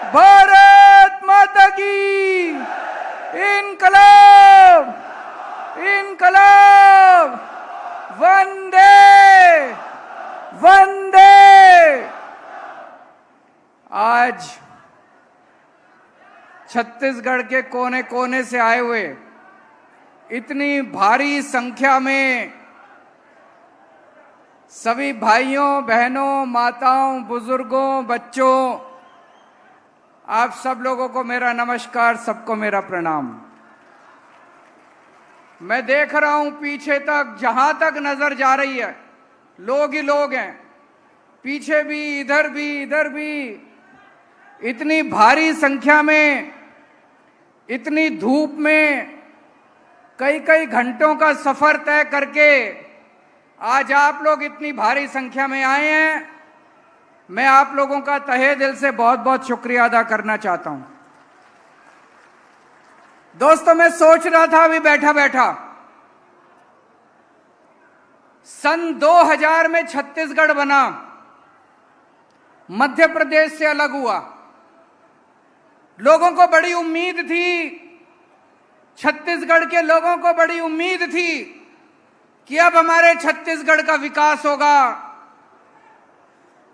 भारत माता की इनकलाब, इनकलाब, वंदे वंदे। आज छत्तीसगढ़ के कोने कोने से आए हुए इतनी भारी संख्या में सभी भाइयों बहनों, माताओं, बुजुर्गों, बच्चों, आप सब लोगों को मेरा नमस्कार, सबको मेरा प्रणाम। मैं देख रहा हूं पीछे तक, जहां तक नजर जा रही है लोग ही लोग हैं, पीछे भी, इधर भी, इधर भी। इतनी भारी संख्या में, इतनी धूप में, कई कई घंटों का सफर तय करके आज आप लोग इतनी भारी संख्या में आए हैं। मैं आप लोगों का तहे दिल से बहुत बहुत शुक्रिया अदा करना चाहता हूं। दोस्तों, मैं सोच रहा था अभी बैठा बैठा, सन 2000 में छत्तीसगढ़ बना, मध्य प्रदेश से अलग हुआ। लोगों को बड़ी उम्मीद थी, छत्तीसगढ़ के लोगों को बड़ी उम्मीद थी कि अब हमारे छत्तीसगढ़ का विकास होगा।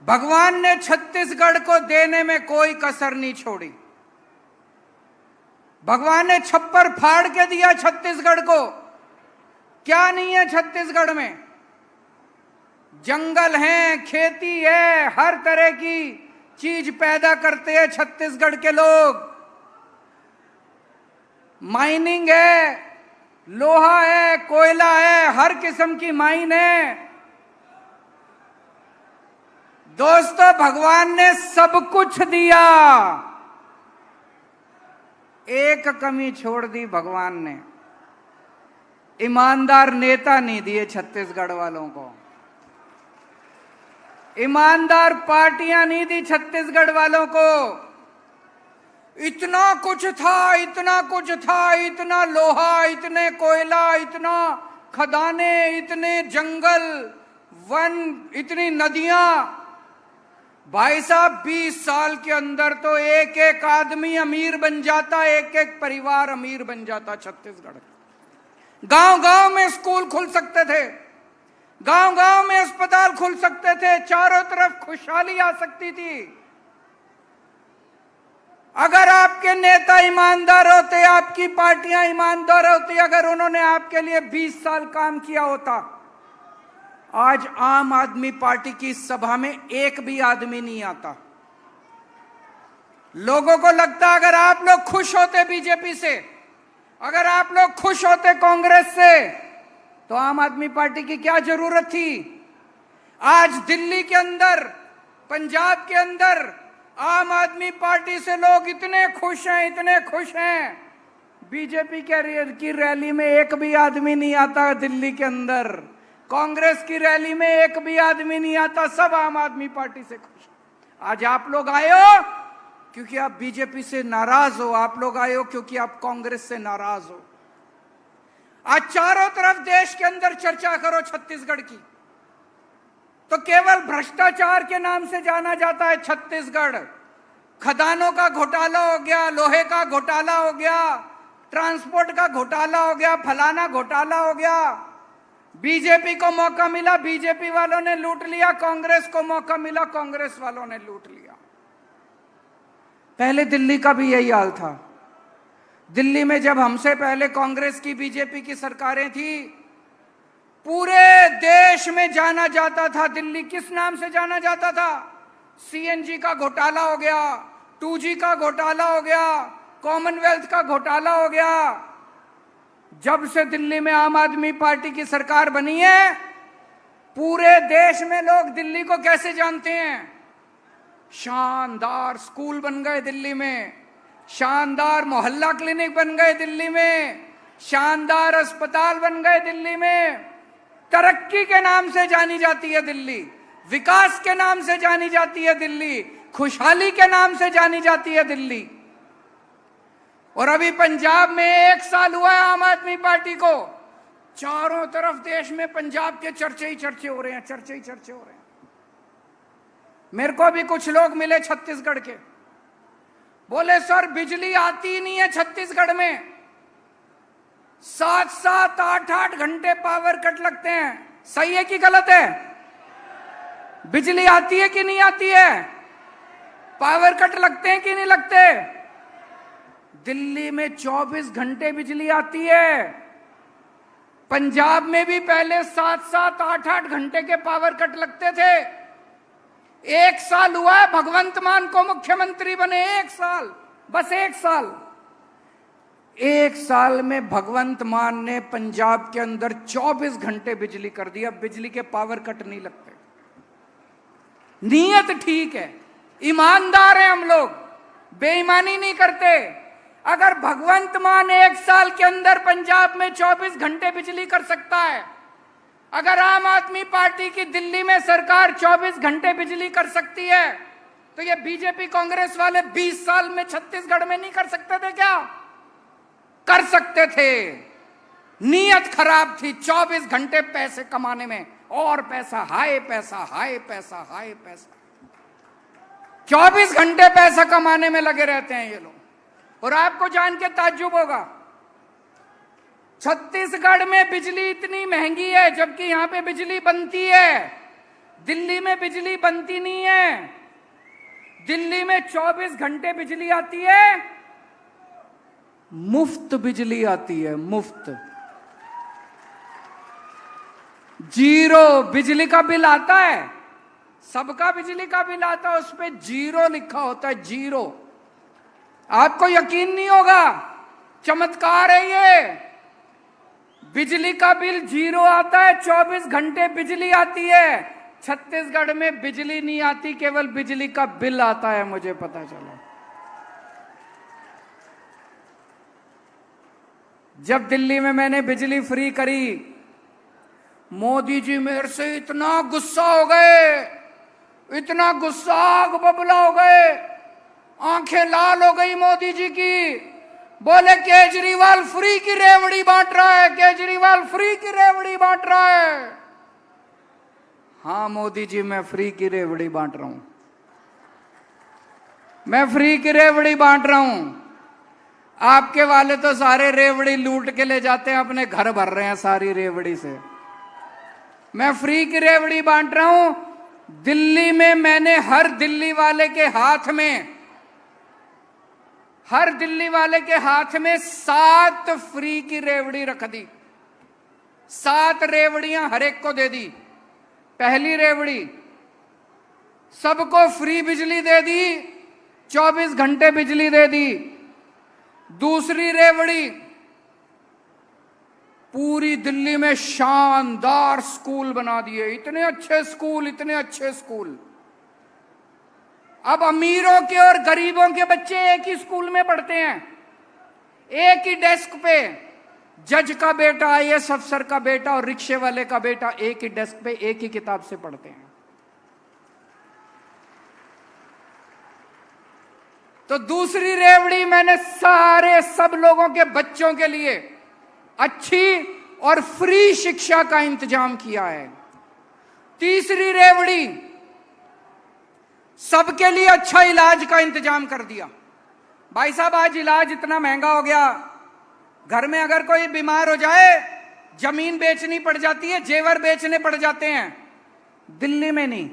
भगवान ने छत्तीसगढ़ को देने में कोई कसर नहीं छोड़ी। भगवान ने छप्पर फाड़ के दिया छत्तीसगढ़ को। क्या नहीं है छत्तीसगढ़ में? जंगल हैं, खेती है, हर तरह की चीज पैदा करते हैं छत्तीसगढ़ के लोग। माइनिंग है, लोहा है, कोयला है, हर किस्म की माइन है। दोस्तों, भगवान ने सब कुछ दिया, एक कमी छोड़ दी भगवान ने। ईमानदार नेता नहीं दिए छत्तीसगढ़ वालों को, ईमानदार पार्टियां नहीं दी छत्तीसगढ़ वालों को। इतना कुछ था, इतना कुछ था, इतना लोहा, इतने कोयला, इतना खदाने, इतने जंगल, वन, इतनी नदियां। भाई साहब, 20 साल के अंदर तो एक एक आदमी अमीर बन जाता, एक एक परिवार अमीर बन जाता छत्तीसगढ़। गांव गांव में स्कूल खुल सकते थे, गांव गांव में अस्पताल खुल सकते थे, चारों तरफ खुशहाली आ सकती थी। अगर आपके नेता ईमानदार होते, आपकी पार्टियां ईमानदार होती, अगर उन्होंने आपके लिए 20 साल काम किया होता, आज आम आदमी पार्टी की सभा में एक भी आदमी नहीं आता। लोगों को लगता अगर आप लोग खुश होते बीजेपी से, अगर आप लोग खुश होते कांग्रेस से, तो आम आदमी पार्टी की क्या जरूरत थी? आज दिल्ली के अंदर, पंजाब के अंदर आम आदमी पार्टी से लोग इतने खुश हैं, इतने खुश हैं। बीजेपी की रैली में एक भी आदमी नहीं आता दिल्ली के अंदर, कांग्रेस की रैली में एक भी आदमी नहीं आता, सब आम आदमी पार्टी से खुश। आज आप लोग आए हो क्योंकि आप बीजेपी से नाराज हो, आप लोग आए हो क्योंकि आप कांग्रेस से नाराज हो। आज चारों तरफ देश के अंदर चर्चा करो छत्तीसगढ़ की, तो केवल भ्रष्टाचार के नाम से जाना जाता है छत्तीसगढ़। खदानों का घोटाला हो गया, लोहे का घोटाला हो गया, ट्रांसपोर्ट का घोटाला हो गया, फलाना घोटाला हो गया। बीजेपी को मौका मिला, बीजेपी वालों ने लूट लिया, कांग्रेस को मौका मिला, कांग्रेस वालों ने लूट लिया। पहले दिल्ली का भी यही हाल था। दिल्ली में जब हमसे पहले कांग्रेस की, बीजेपी की सरकारें थी, पूरे देश में जाना जाता था दिल्ली किस नाम से जाना जाता था? सीएनजी का घोटाला हो गया, 2G का घोटाला हो गया, कॉमनवेल्थ का घोटाला हो गया। जब से दिल्ली में आम आदमी पार्टी की सरकार बनी है, पूरे देश में लोग दिल्ली को कैसे जानते हैं? शानदार स्कूल बन गए दिल्ली में, शानदार मोहल्ला क्लिनिक बन गए दिल्ली में, शानदार अस्पताल बन गए दिल्ली में। तरक्की के नाम से जानी जाती है दिल्ली, विकास के नाम से जानी जाती है दिल्ली, खुशहाली के नाम से जानी जाती है दिल्ली। और अभी पंजाब में 1 साल हुआ है आम आदमी पार्टी को, चारों तरफ देश में पंजाब के चर्चे ही चर्चे हो रहे हैं, चर्चे ही चर्चे हो रहे हैं। मेरे को भी कुछ लोग मिले छत्तीसगढ़ के, बोले सर बिजली आती नहीं है छत्तीसगढ़ में, 7-7, 8-8 घंटे पावर कट लगते हैं। सही है कि गलत है? बिजली आती है कि नहीं आती है? पावर कट लगते हैं कि नहीं लगते? दिल्ली में 24 घंटे बिजली आती है। पंजाब में भी पहले 7-7, 8-8 घंटे के पावर कट लगते थे। 1 साल हुआ है भगवंत मान को मुख्यमंत्री बने, 1 साल, बस 1 साल। 1 साल में भगवंत मान ने पंजाब के अंदर 24 घंटे बिजली कर दिया। बिजली के पावर कट नहीं लगते। नीयत ठीक है, ईमानदार हैं हम लोग, बेईमानी नहीं करते। अगर भगवंत मान 1 साल के अंदर पंजाब में 24 घंटे बिजली कर सकता है, अगर आम आदमी पार्टी की दिल्ली में सरकार 24 घंटे बिजली कर सकती है, तो ये बीजेपी कांग्रेस वाले 20 साल में छत्तीसगढ़ में नहीं कर सकते थे क्या? कर सकते थे। नीयत खराब थी 24 घंटे पैसे कमाने में, और पैसा, हाय पैसा, हाय पैसा, हाय पैसा। 24 घंटे पैसा कमाने में लगे रहते हैं ये लोग। और आपको जान के ताज्जुब होगा, छत्तीसगढ़ में बिजली इतनी महंगी है जबकि यहां पे बिजली बनती है। दिल्ली में बिजली बनती नहीं है। दिल्ली में 24 घंटे बिजली आती है, मुफ्त बिजली आती है, मुफ्त। 0 बिजली का बिल आता है, सबका बिजली का बिल आता है, उस पे 0 लिखा होता है, 0। आपको यकीन नहीं होगा, चमत्कार है ये। बिजली का बिल 0 आता है, 24 घंटे बिजली आती है। छत्तीसगढ़ में बिजली नहीं आती, केवल बिजली का बिल आता है, मुझे पता चला। जब दिल्ली में मैंने बिजली फ्री करी, मोदी जी मेरे से इतना गुस्सा हो गए, इतना गुस्सा, आग बबूला हो गए, आंखें लाल हो गई मोदी जी की। बोले केजरीवाल फ्री की रेवड़ी बांट रहा है, केजरीवाल फ्री की रेवड़ी बांट रहा है। हाँ मोदी जी, मैं फ्री की रेवड़ी बांट रहा हूं, मैं फ्री की रेवड़ी बांट रहा हूं। आपके वाले तो सारे रेवड़ी लूट के ले जाते हैं, अपने घर भर रहे हैं सारी रेवड़ी से। मैं फ्री की रेवड़ी बांट रहा हूं। दिल्ली में मैंने हर दिल्ली वाले के हाथ में, हर दिल्ली वाले के हाथ में 7 फ्री की रेवड़ी रख दी। 7 रेवड़ियां हर एक को दे दी। पहली रेवड़ी, सबको फ्री बिजली दे दी, 24 घंटे बिजली दे दी। दूसरी रेवड़ी, पूरी दिल्ली में शानदार स्कूल बना दिए, इतने अच्छे स्कूल, इतने अच्छे स्कूल। अब अमीरों के और गरीबों के बच्चे एक ही स्कूल में पढ़ते हैं, एक ही डेस्क पे। जज का बेटा, आईएएस अफसर का बेटा और रिक्शे वाले का बेटा एक ही डेस्क पे एक ही किताब से पढ़ते हैं। तो दूसरी रेवड़ी मैंने सारे सब लोगों के बच्चों के लिए अच्छी और फ्री शिक्षा का इंतजाम किया है। तीसरी रेवड़ी, सबके लिए अच्छा इलाज का इंतजाम कर दिया। भाई साहब, आज इलाज इतना महंगा हो गया, घर में अगर कोई बीमार हो जाए जमीन बेचनी पड़ जाती है, जेवर बेचने पड़ जाते हैं। दिल्ली में नहीं।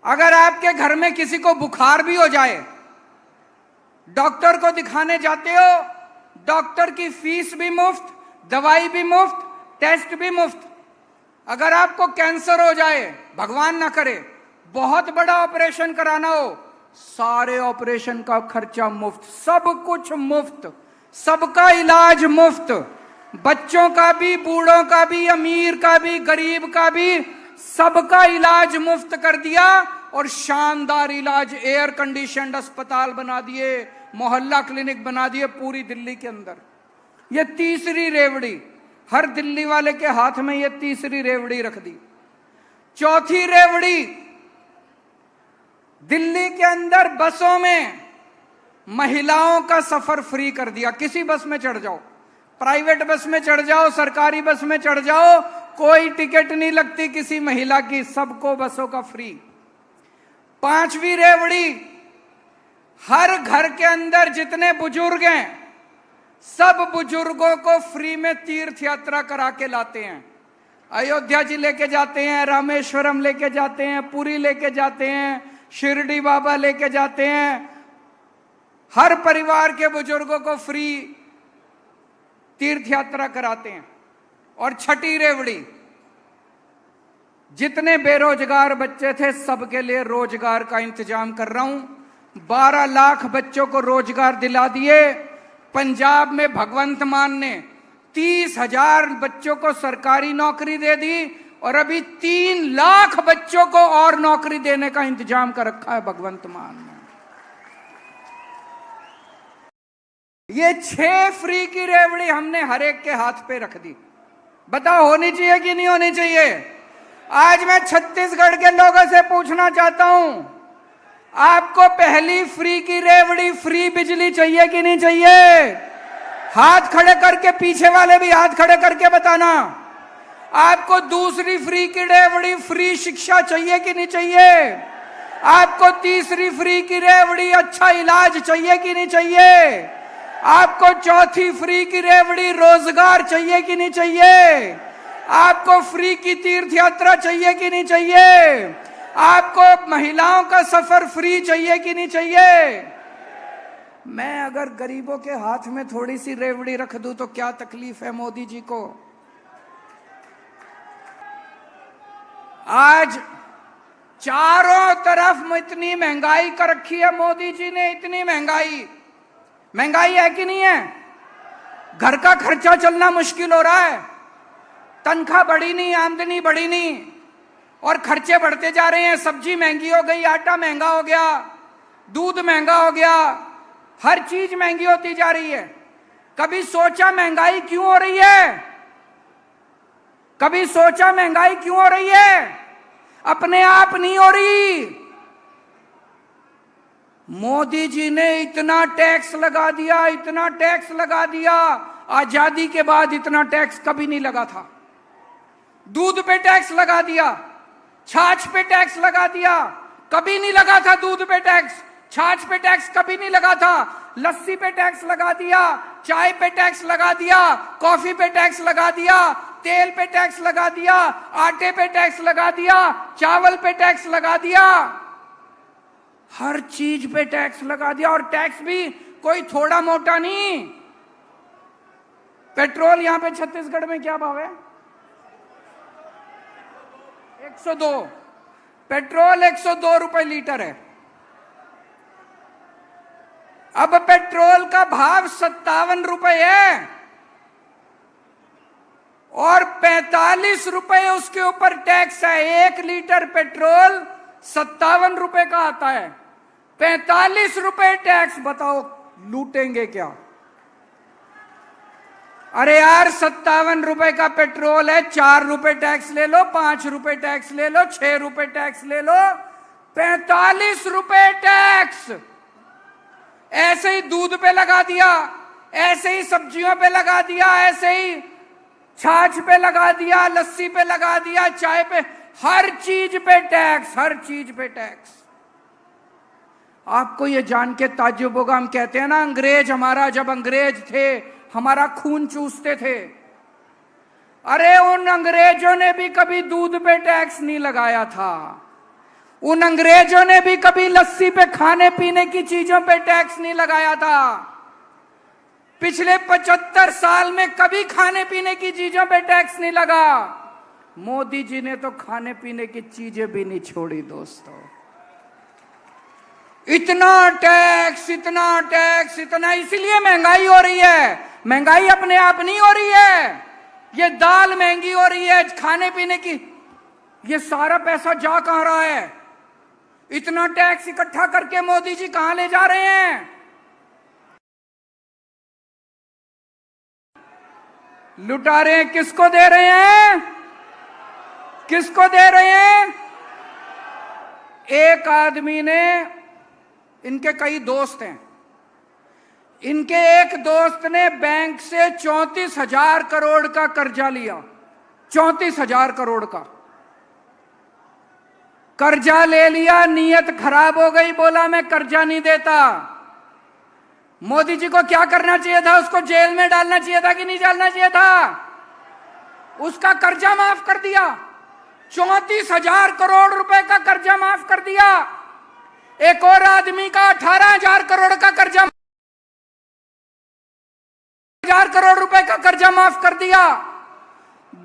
अगर आपके घर में किसी को बुखार भी हो जाए, डॉक्टर को दिखाने जाते हो, डॉक्टर की फीस भी मुफ्त, दवाई भी मुफ्त, टेस्ट भी मुफ्त। अगर आपको कैंसर हो जाए, भगवान ना करे, बहुत बड़ा ऑपरेशन कराना हो, सारे ऑपरेशन का खर्चा मुफ्त, सब कुछ मुफ्त, सबका इलाज मुफ्त। बच्चों का भी, बूढ़ों का भी, अमीर का भी, गरीब का भी, सबका इलाज मुफ्त कर दिया। और शानदार इलाज, एयर कंडीशनड अस्पताल बना दिए, मोहल्ला क्लिनिक बना दिए पूरी दिल्ली के अंदर। ये तीसरी रेवड़ी, हर दिल्ली वाले के हाथ में ये तीसरी रेवड़ी रख दी। चौथी रेवड़ी, दिल्ली के अंदर बसों में महिलाओं का सफर फ्री कर दिया। किसी बस में चढ़ जाओ, प्राइवेट बस में चढ़ जाओ, सरकारी बस में चढ़ जाओ, कोई टिकट नहीं लगती किसी महिला की, सबको बसों का फ्री। पांचवी रेवड़ी, हर घर के अंदर जितने बुजुर्ग हैं, सब बुजुर्गों को फ्री में तीर्थ यात्रा करा के लाते हैं। अयोध्या जी लेके जाते हैं, रामेश्वरम लेके जाते हैं, पुरी लेके जाते हैं, शिरडी बाबा लेके जाते हैं। हर परिवार के बुजुर्गों को फ्री तीर्थ यात्रा कराते हैं। और छठी रेवड़ी, जितने बेरोजगार बच्चे थे सबके लिए रोजगार का इंतजाम कर रहा हूं। 12 लाख बच्चों को रोजगार दिला दिए। पंजाब में भगवंत मान ने 30,000 बच्चों को सरकारी नौकरी दे दी और अभी 3 लाख बच्चों को और नौकरी देने का इंतजाम कर रखा है भगवंत मान ने। ये 6 फ्री की रेवड़ी हमने हर एक के हाथ पे रख दी। बताओ होनी चाहिए कि नहीं होनी चाहिए? आज मैं छत्तीसगढ़ के लोगों से पूछना चाहता हूं, आपको पहली फ्री की रेवड़ी, फ्री बिजली चाहिए कि नहीं चाहिए? हाथ खड़े करके, पीछे वाले भी हाथ खड़े करके बताना। आपको दूसरी फ्री की रेवड़ी, फ्री शिक्षा चाहिए कि नहीं चाहिए? आपको तीसरी फ्री की रेवड़ी, अच्छा इलाज चाहिए कि नहीं चाहिए? आपको चौथी फ्री की रेवड़ी, रोजगार चाहिए कि नहीं चाहिए? आपको फ्री की तीर्थ यात्रा चाहिए कि नहीं चाहिए? आपको महिलाओं का सफर फ्री चाहिए कि नहीं चाहिए? मैं अगर गरीबों के हाथ में थोड़ी सी रेवड़ी रख दूं तो क्या तकलीफ है मोदी जी को? आज चारों तरफ इतनी महंगाई कर रखी है मोदी जी ने, इतनी महंगाई है कि नहीं है? घर का खर्चा चलना मुश्किल हो रहा है। तनख्वाह बढ़ी नहीं, आमदनी बढ़ी नहीं और खर्चे बढ़ते जा रहे हैं। सब्जी महंगी हो गई, आटा महंगा हो गया, दूध महंगा हो गया, हर चीज महंगी होती जा रही है। कभी सोचा महंगाई क्यों हो रही है? कभी सोचा महंगाई क्यों हो रही है? अपने आप नहीं हो रही। मोदी जी ने इतना टैक्स लगा दिया, इतना टैक्स लगा दिया। आजादी के बाद इतना टैक्स कभी नहीं लगा था। दूध पे टैक्स लगा दिया, छाछ पे टैक्स लगा दिया, कभी नहीं लगा था दूध पे टैक्स। छाछ पे टैक्स कभी नहीं लगा था। लस्सी पे टैक्स लगा दिया, चाय पे टैक्स लगा दिया, कॉफी पे टैक्स लगा दिया, तेल पे टैक्स लगा दिया, आटे पे टैक्स लगा दिया, चावल पे टैक्स लगा दिया, हर चीज पे टैक्स लगा दिया। और टैक्स भी कोई थोड़ा मोटा नहीं। पेट्रोल यहां पे छत्तीसगढ़ में क्या भाव है? 102। पेट्रोल 102 रुपए लीटर है। अब पेट्रोल का भाव 57 रुपए है और 45 रुपए उसके ऊपर टैक्स है। 1 लीटर पेट्रोल 57 रुपए का आता है, 45 रुपए टैक्स। बताओ लूटेंगे क्या? अरे यार 57 रुपए का पेट्रोल है, 4 रुपए टैक्स ले लो, 5 रुपए टैक्स ले लो, 6 रुपए टैक्स ले लो, 45 रुपए टैक्स। ऐसे ही दूध पे लगा दिया, ऐसे ही सब्जियों पे लगा दिया, ऐसे ही छाछ पे लगा दिया, लस्सी पे लगा दिया, चाय पे, हर चीज पे टैक्स, हर चीज पे टैक्स। आपको ये जान के ताज्जुब होगा, हम कहते हैं ना अंग्रेज हमारा, जब अंग्रेज थे हमारा खून चूसते थे। अरे उन अंग्रेजों ने भी कभी दूध पे टैक्स नहीं लगाया था। उन अंग्रेजों ने भी कभी लस्सी पे, खाने पीने की चीजों पे टैक्स नहीं लगाया था। पिछले 75 साल में कभी खाने पीने की चीजों पे टैक्स नहीं लगा। मोदी जी ने तो खाने पीने की चीजें भी नहीं छोड़ी दोस्तों। इतना टैक्स, इतना टैक्स, इतना, इसीलिए महंगाई हो रही है। महंगाई अपने आप नहीं हो रही है, ये दाल महंगी हो रही है, खाने पीने की। ये सारा पैसा जा कहां रहा है? इतना टैक्स इकट्ठा करके मोदी जी कहां ले जा रहे हैं? लुटा रहे हैं। किसको दे रहे हैं? किसको दे रहे हैं? एक आदमी ने, इनके कई दोस्त हैं, इनके एक दोस्त ने बैंक से 34,000 करोड़ का कर्जा लिया। 34,000 करोड़ का। कर्जा ले लिया, नीयत खराब हो गई, बोला मैं कर्जा नहीं देता। मोदी जी को क्या करना चाहिए था? उसको जेल में डालना चाहिए था कि नहीं डालना चाहिए था? उसका कर्जा माफ कर दिया, 34,000 करोड़ रुपए का कर्जा माफ कर दिया। एक और आदमी का 18,000 करोड़ का कर्जा, 1,000 करोड़ रुपए का कर्जा माफ कर दिया।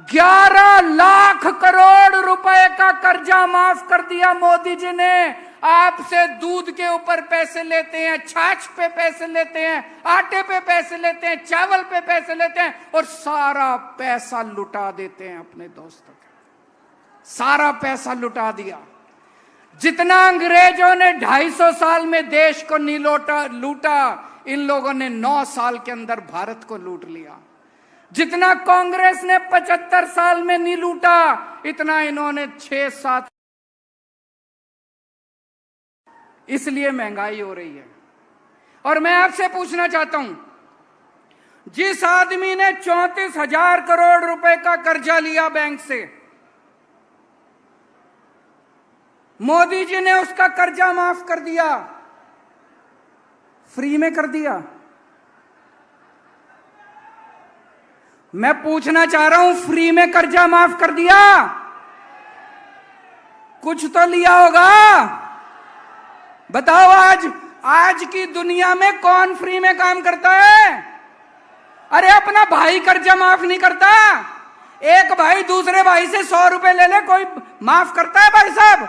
11 लाख करोड़ रुपए का कर्जा माफ कर दिया मोदी जी ने। आपसे दूध के ऊपर पैसे लेते हैं, छाछ पे पैसे लेते हैं, आटे पे पैसे लेते हैं, चावल पे पैसे लेते हैं और सारा पैसा लुटा देते हैं अपने दोस्तों को। सारा पैसा लुटा दिया। जितना अंग्रेजों ने 250 साल में देश को नहीं लूटा, इन लोगों ने 9 साल के अंदर भारत को लूट लिया। जितना कांग्रेस ने 75 साल में नहीं लूटा, इतना इन्होंने 6-7। इसलिए महंगाई हो रही है। और मैं आपसे पूछना चाहता हूं, जिस आदमी ने 34,000 करोड़ रुपए का कर्जा लिया बैंक से, मोदी जी ने उसका कर्जा माफ कर दिया, फ्री में कर दिया। मैं पूछना चाह रहा हूं, फ्री में कर्जा माफ कर दिया? कुछ तो लिया होगा। बताओ, आज की दुनिया में कौन फ्री में काम करता है? अरे अपना भाई कर्जा माफ नहीं करता। एक भाई दूसरे भाई से 100 रुपए ले ले, कोई माफ करता है? भाई साहब,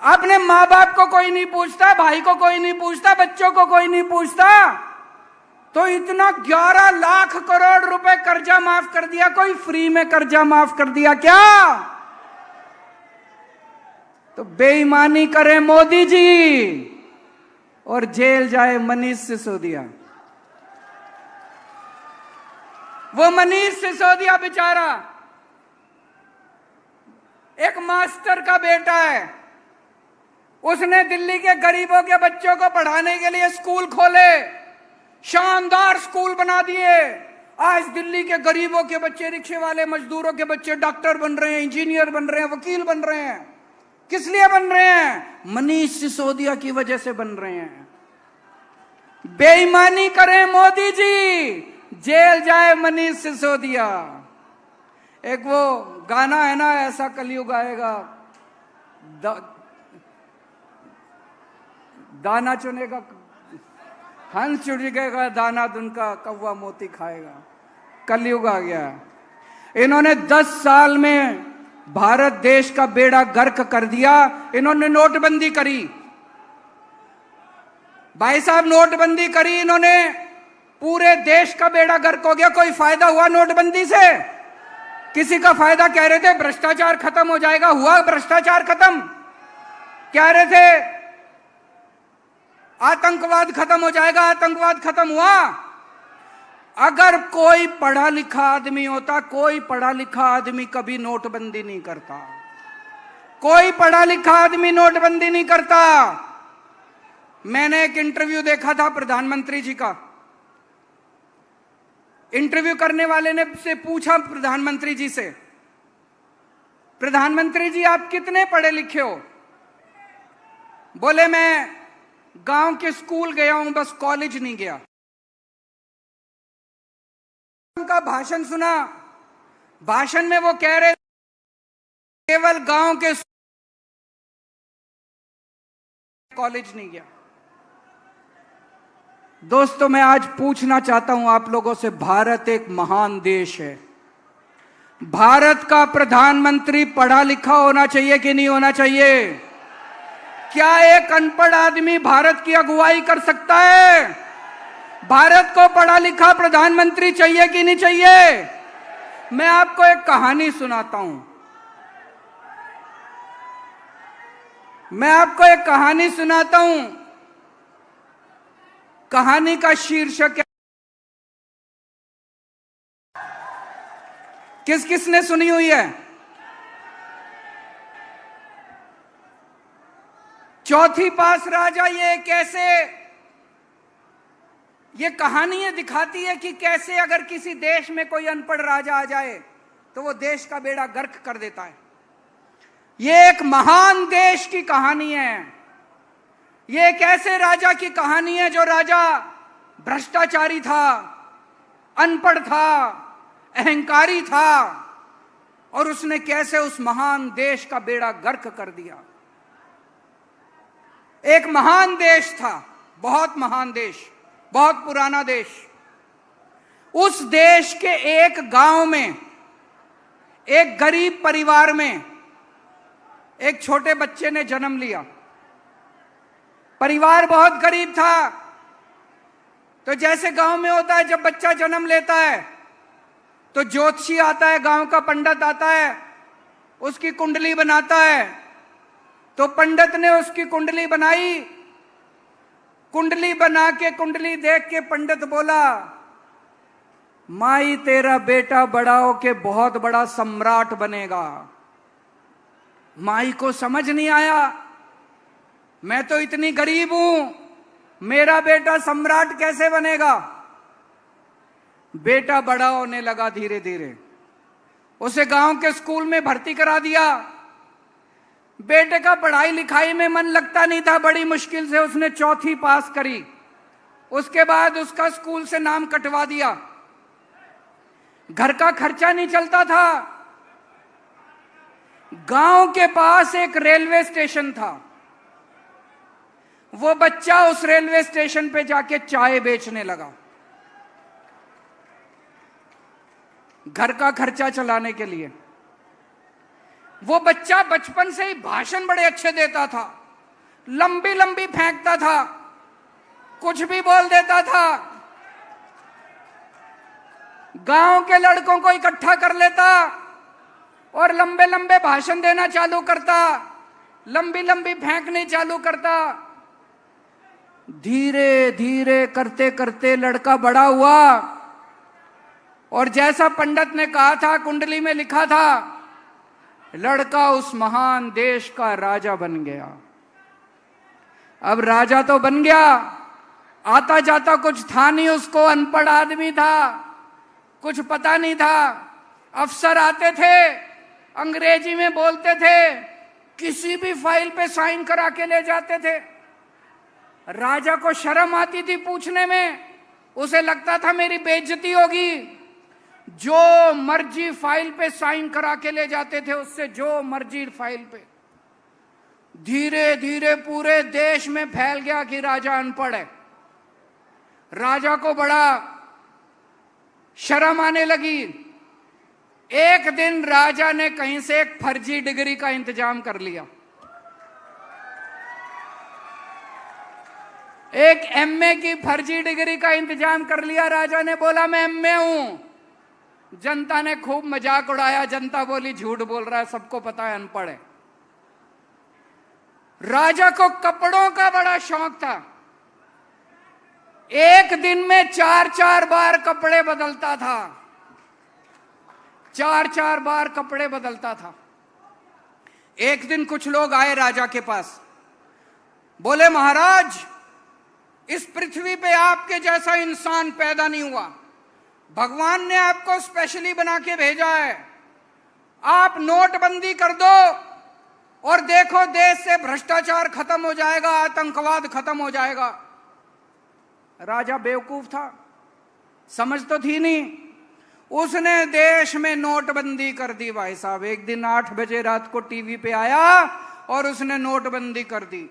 अपने माँ बाप को कोई नहीं पूछता, भाई को कोई नहीं पूछता, बच्चों को कोई नहीं पूछता। तो इतना 11 लाख करोड़ रुपए कर्जा माफ कर दिया, कोई फ्री में कर्जा माफ कर दिया क्या? तो बेईमानी करे मोदी जी और जेल जाए मनीष सिसोदिया। वो मनीष सिसोदिया बेचारा एक मास्टर का बेटा है। उसने दिल्ली के गरीबों के बच्चों को पढ़ाने के लिए स्कूल खोले, शानदार स्कूल बना दिए। आज दिल्ली के गरीबों के बच्चे, रिक्शे वाले मजदूरों के बच्चे डॉक्टर बन रहे हैं, इंजीनियर बन रहे हैं, वकील बन रहे हैं। किस लिए बन रहे हैं? मनीष सिसोदिया की वजह से बन रहे हैं। बेईमानी करें मोदी जी, जेल जाए मनीष सिसोदिया। एक वो गाना है ना, ऐसा कलयुग आएगा, दाना चुनेगा हंस, चुनेगा दाना, दुनका कौवा मोती खाएगा। कलयुग आ गया। इन्होंने 10 साल में भारत देश का बेड़ा गर्क कर दिया। इन्होंने नोटबंदी करी, भाई साहब, नोटबंदी करी इन्होंने, पूरे देश का बेड़ा गर्क हो गया। कोई फायदा हुआ नोटबंदी से? किसी का फायदा? कह रहे थे भ्रष्टाचार खत्म हो जाएगा, हुआ भ्रष्टाचार खत्म? कह रहे थे आतंकवाद खत्म हो जाएगा, आतंकवाद खत्म हुआ? अगर कोई पढ़ा लिखा आदमी होता, कोई पढ़ा लिखा आदमी कभी नोटबंदी नहीं करता। कोई पढ़ा लिखा आदमी नोटबंदी नहीं करता। मैंने एक इंटरव्यू देखा था प्रधानमंत्री जी का। इंटरव्यू करने वाले ने से पूछा प्रधानमंत्री जी से, प्रधानमंत्री जी आप कितने पढ़े लिखे हो? बोले मैं गांव के स्कूल गया हूं, बस कॉलेज नहीं गया। उनका भाषण सुना, भाषण में वो कह रहे केवल गांव के कॉलेज नहीं गया। दोस्तों, मैं आज पूछना चाहता हूं आप लोगों से, भारत एक महान देश है। भारत का प्रधानमंत्री पढ़ा लिखा होना चाहिए कि नहीं होना चाहिए? क्या एक अनपढ़ आदमी भारत की अगुवाई कर सकता है? भारत को पढ़ा लिखा प्रधानमंत्री चाहिए कि नहीं चाहिए? मैं आपको एक कहानी सुनाता हूं। मैं आपको एक कहानी सुनाता हूं। कहानी का शीर्षक है, किस किस ने सुनी हुई है? चौथी पास राजा। ये कैसे, ये कहानी ये दिखाती है कि कैसे अगर किसी देश में कोई अनपढ़ राजा आ जाए तो वो देश का बेड़ा गर्क कर देता है। ये एक महान देश की कहानी है। ये एक ऐसे राजा की कहानी है जो राजा भ्रष्टाचारी था, अनपढ़ था, अहंकारी था, और उसने कैसे उस महान देश का बेड़ा गर्क कर दिया। एक महान देश था, बहुत महान देश, बहुत पुराना देश। उस देश के एक गांव में, एक गरीब परिवार में एक छोटे बच्चे ने जन्म लिया। परिवार बहुत गरीब था। तो जैसे गांव में होता है, जब बच्चा जन्म लेता है तो ज्योतिषी आता है, गांव का पंडित आता है, उसकी कुंडली बनाता है। तो पंडित ने उसकी कुंडली बनाई। कुंडली बना के, कुंडली देख के पंडित बोला, माई तेरा बेटा बड़ा होके बहुत बड़ा सम्राट बनेगा। माई को समझ नहीं आया, मैं तो इतनी गरीब हूं, मेरा बेटा सम्राट कैसे बनेगा। बेटा बड़ा होने लगा धीरे धीरे। उसे गांव के स्कूल में भर्ती करा दिया। बेटे का पढ़ाई लिखाई में मन लगता नहीं था। बड़ी मुश्किल से उसने चौथी पास करी। उसके बाद उसका स्कूल से नाम कटवा दिया। घर का खर्चा नहीं चलता था। गांव के पास एक रेलवे स्टेशन था। वो बच्चा उस रेलवे स्टेशन पे जाके चाय बेचने लगा, घर का खर्चा चलाने के लिए। वो बच्चा बचपन से ही भाषण बड़े अच्छे देता था, लंबी लंबी फेंकता था, कुछ भी बोल देता था। गांव के लड़कों को इकट्ठा कर लेता और लंबे लंबे भाषण देना चालू करता, लंबी लंबी फेंकनी चालू करता। धीरे धीरे करते करते लड़का बड़ा हुआ और जैसा पंडित ने कहा था, कुंडली में लिखा था, लड़का उस महान देश का राजा बन गया। अब राजा तो बन गया, आता जाता कुछ था नहीं उसको, अनपढ़ आदमी था, कुछ पता नहीं था। अफसर आते थे, अंग्रेजी में बोलते थे, किसी भी फाइल पे साइन करा के ले जाते थे। राजा को शर्म आती थी पूछने में, उसे लगता था मेरी बेइज्जती होगी। जो मर्जी फाइल पे साइन करा के ले जाते थे उससे, जो मर्जी फाइल पे। धीरे धीरे पूरे देश में फैल गया कि राजा अनपढ़ है। राजा को बड़ा शर्म आने लगी। एक दिन राजा ने कहीं से एक फर्जी डिग्री का इंतजाम कर लिया। एक एमए की फर्जी डिग्री का इंतजाम कर लिया। राजा ने बोला मैं एमए हूं। जनता ने खूब मजाक उड़ाया। जनता बोली झूठ बोल रहा है, सबको पता है अनपढ़ है। राजा को कपड़ों का बड़ा शौक था। एक दिन में 4-4 बार कपड़े बदलता था, 4-4 बार कपड़े बदलता था। एक दिन कुछ लोग आए राजा के पास, बोले महाराज, इस पृथ्वी पे आपके जैसा इंसान पैदा नहीं हुआ, भगवान ने आपको स्पेशली बना के भेजा है। आप नोटबंदी कर दो और देखो देश से भ्रष्टाचार खत्म हो जाएगा, आतंकवाद खत्म हो जाएगा। राजा बेवकूफ था, समझ तो थी नहीं। उसने देश में नोटबंदी कर दी भाई साहब। एक दिन 8 बजे रात को टीवी पे आया और उसने नोटबंदी कर दी।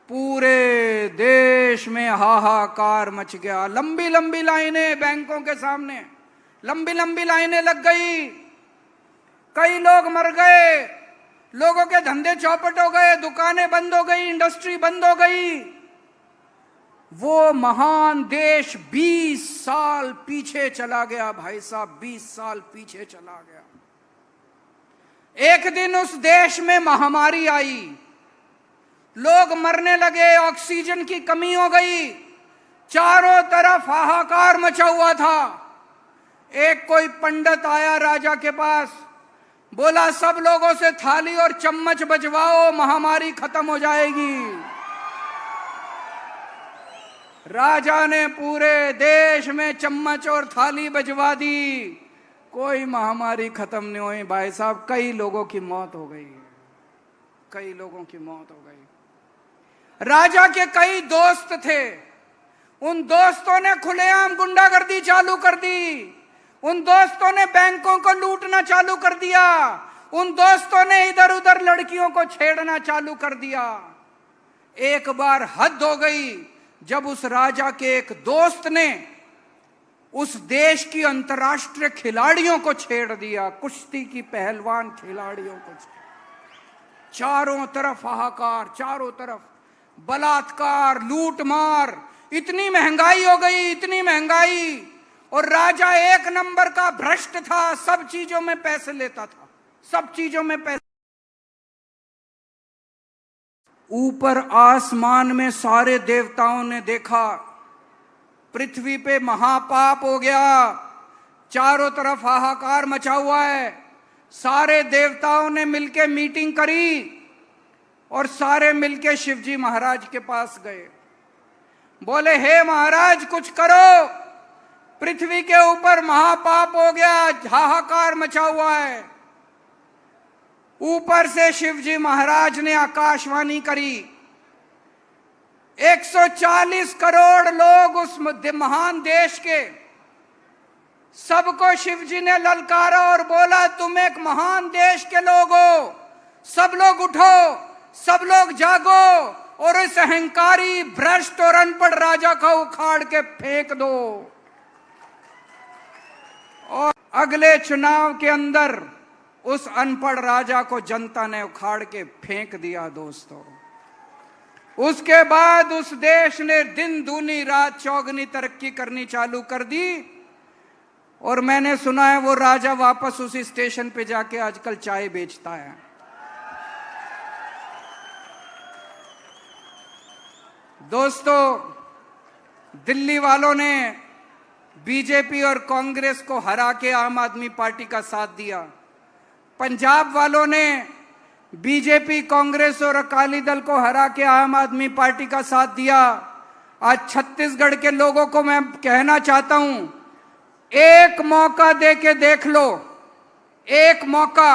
पूरे देश में हाहाकार मच गया। लंबी लंबी लाइनें बैंकों के सामने, लंबी लंबी लाइनें लग गई। कई लोग मर गए, लोगों के धंधे चौपट हो गए, दुकानें बंद हो गई, इंडस्ट्री बंद हो गई। वो महान देश 20 साल पीछे चला गया भाई साहब, 20 साल पीछे चला गया। एक दिन उस देश में महामारी आई, लोग मरने लगे, ऑक्सीजन की कमी हो गई, चारों तरफ हाहाकार मचा हुआ था। एक कोई पंडित आया राजा के पास, बोला सब लोगों से थाली और चम्मच बजवाओ, महामारी खत्म हो जाएगी। राजा ने पूरे देश में चम्मच और थाली बजवा दी, कोई महामारी खत्म नहीं हुई भाई साहब, कई लोगों की मौत हो गई। कई लोगों की मौत हो गई। राजा के कई दोस्त थे, उन दोस्तों ने खुलेआम गुंडागर्दी चालू कर दी, उन दोस्तों ने बैंकों को लूटना चालू कर दिया, उन दोस्तों ने इधर उधर लड़कियों को छेड़ना चालू कर दिया। एक बार हद हो गई जब उस राजा के एक दोस्त ने उस देश की अंतर्राष्ट्रीय खिलाड़ियों को छेड़ दिया, कुश्ती की पहलवान खिलाड़ियों को। चारों तरफ हाहाकार, चारों तरफ बलात्कार, लूटमार, इतनी महंगाई हो गई, इतनी महंगाई। और राजा एक नंबर का भ्रष्ट था, सब चीजों में पैसे लेता था, सब चीजों में पैसे। ऊपर आसमान में सारे देवताओं ने देखा पृथ्वी पे महापाप हो गया, चारों तरफ हाहाकार मचा हुआ है। सारे देवताओं ने मिलकर मीटिंग करी और सारे मिलके शिवजी महाराज के पास गए। बोले, हे महाराज कुछ करो, पृथ्वी के ऊपर महापाप हो गया, हाहाकार मचा हुआ है। ऊपर से शिवजी महाराज ने आकाशवाणी करी। 140 करोड़ लोग उस महान देश के, सबको शिवजी ने ललकारा और बोला, तुम एक महान देश के लोग हो, सब लोग उठो, सब लोग जागो और इस अहंकारी, भ्रष्ट और अनपढ़ राजा को उखाड़ के फेंक दो। और अगले चुनाव के अंदर उस अनपढ़ राजा को जनता ने उखाड़ के फेंक दिया दोस्तों। उसके बाद उस देश ने दिन दूनी रात चौगनी तरक्की करनी चालू कर दी। और मैंने सुना है वो राजा वापस उसी स्टेशन पे जाके आजकल चाय बेचता है। दोस्तों, दिल्ली वालों ने बीजेपी और कांग्रेस को हरा के आम आदमी पार्टी का साथ दिया। पंजाब वालों ने बीजेपी, कांग्रेस और अकाली दल को हरा के आम आदमी पार्टी का साथ दिया। आज छत्तीसगढ़ के लोगों को मैं कहना चाहता हूं, एक मौका दे के देख लो, एक मौका।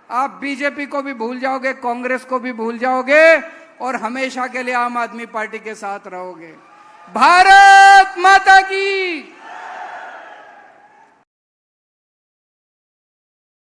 आप बीजेपी को भी भूल जाओगे, कांग्रेस को भी भूल जाओगे और हमेशा के लिए आम आदमी पार्टी के साथ रहोगे। भारत माता की।